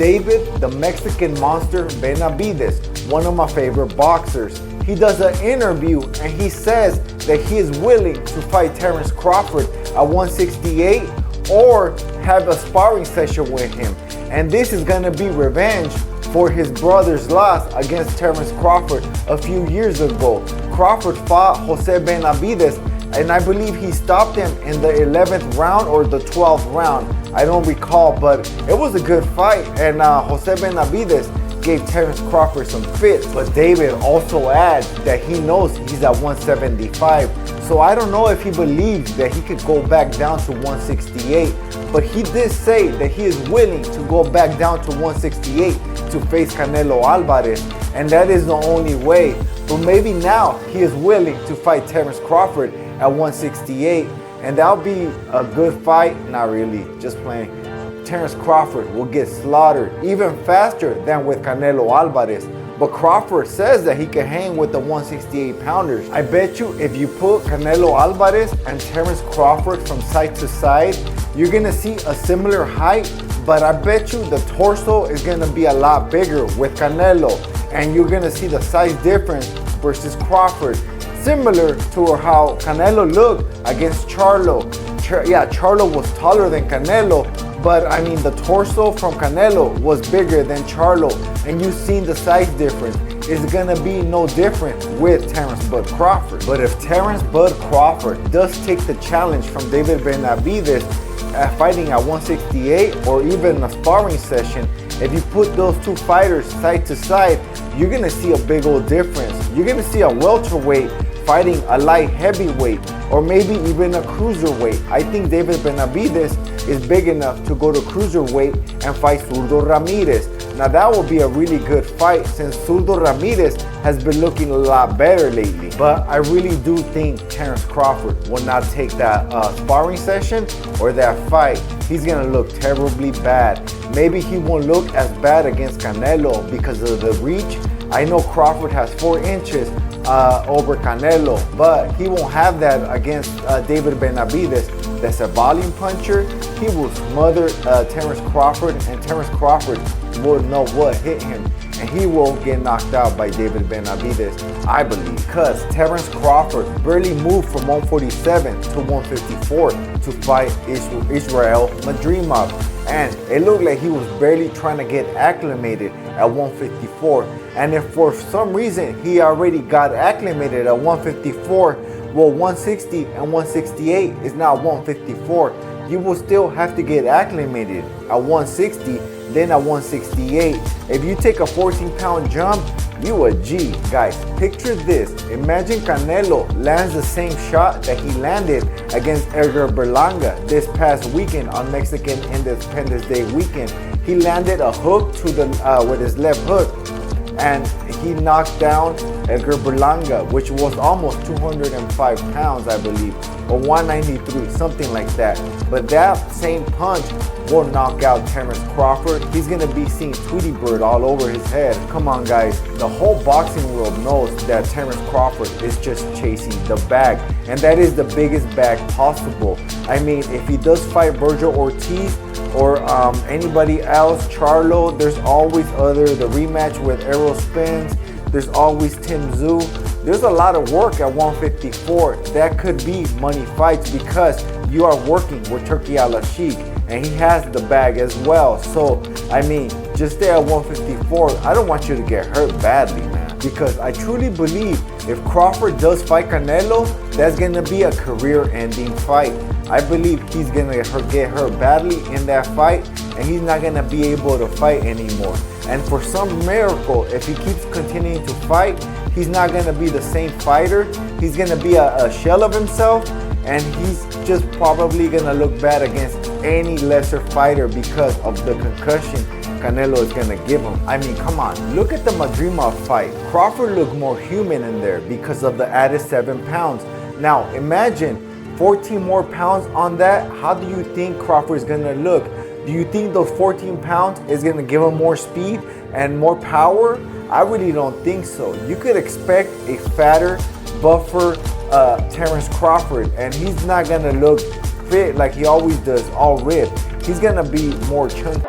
David the Mexican Monster Benavidez, one of my favorite boxers. He does an interview and he says that he is willing to fight Terence Crawford at 168 or have a sparring session with him. And this is gonna be revenge for his brother's loss against Terence Crawford a few years ago. Crawford fought Jose Benavidez, and I believe he stopped him in the 11th round or the 12th round. I don't recall, but it was a good fight, and Jose Benavidez gave Terence Crawford some fits. But David also adds that he knows he's at 175. So I don't know if he believes that he could go back down to 168, but he did say that he is willing to go back down to 168 to face Canelo Alvarez, and that is the only way. But maybe now he is willing to fight Terence Crawford at 168, and that'll be a good fight. Not really, just playing. Terence Crawford will get slaughtered even faster than with Canelo Alvarez. But Crawford says that he can hang with the 168 pounders. I bet you if you put Canelo Alvarez and Terence Crawford from side to side, you're gonna see a similar height, but I bet you the torso is gonna be a lot bigger with Canelo, and you're gonna see the size difference versus Crawford. Similar to how Canelo looked against Charlo. Charlo was taller than Canelo, but I mean the torso from Canelo was bigger than Charlo, and you've seen the size difference. It's gonna be no different with Terence Bud Crawford. But if Terence Bud Crawford does take the challenge from David Benavidez fighting at 168 or even a sparring session, if you put those two fighters side to side, you're gonna see a big old difference. You're gonna see a welterweight fighting a light heavyweight, or maybe even a cruiserweight. I think David Benavidez is big enough to go to cruiserweight and fight Zurdo Ramirez. Now that will be a really good fight since Zurdo Ramirez has been looking a lot better lately. But I really do think Terence Crawford will not take that sparring session or that fight. He's gonna look terribly bad. Maybe he won't look as bad against Canelo because of the reach. I know Crawford has 4 inches over Canelo, but he won't have that against David Benavidez. That's a volume puncher. He will smother Terence Crawford, and Terence Crawford will know what hit him, and he will get knocked out by David Benavidez, I believe, because Terence Crawford barely moved from 147 to 154 to fight Israel Madrimov, and it looked like he was barely trying to get acclimated at 154. And if for some reason he already got acclimated at 154, well, 160 and 168 is now 154. You will still have to get acclimated at 160, then at 168. If you take a 14-pound jump, you a G. Guys, picture this. Imagine Canelo lands the same shot that he landed against Edgar Berlanga this past weekend on Mexican Independence Day weekend. He landed a hook to the with his left hook, and he knocked down Edgar Berlanga, which was almost 205 pounds, I believe, or 193, something like that. But that same punch will knock out Terence Crawford. He's gonna be seeing Tweety Bird all over his head. Come on, guys. The whole boxing world knows that Terence Crawford is just chasing the bag, and that is the biggest bag possible. I mean, if he does fight Virgil Ortiz or anybody else, Charlo, there's always the rematch with Errol Spence. There's always Tim Tszyu. There's a lot of work at 154. That could be money fights because you are working with Turki Al-Sheikh, and he has the bag as well. So, I mean, just stay at 154. I don't want you to get hurt badly, man, because I truly believe if Crawford does fight Canelo, that's going to be a career-ending fight. I believe he's going to get hurt badly in that fight, and he's not going to be able to fight anymore. And for some miracle, if he keeps continuing to fight, he's not going to be the same fighter. He's going to be a shell of himself, and he's just probably going to look bad against any lesser fighter because of the concussion Canelo is going to give him. I mean, come on, look at the Madrimov fight. Crawford looked more human in there because of the added 7 pounds. Now, imagine 14 more pounds on that. How do you think Crawford is going to look? Do you think those 14 pounds is going to give him more speed and more power? I really don't think so. You could expect a fatter, buffer Terence Crawford, and he's not going to look fit like he always does, all ripped. He's going to be more chunky.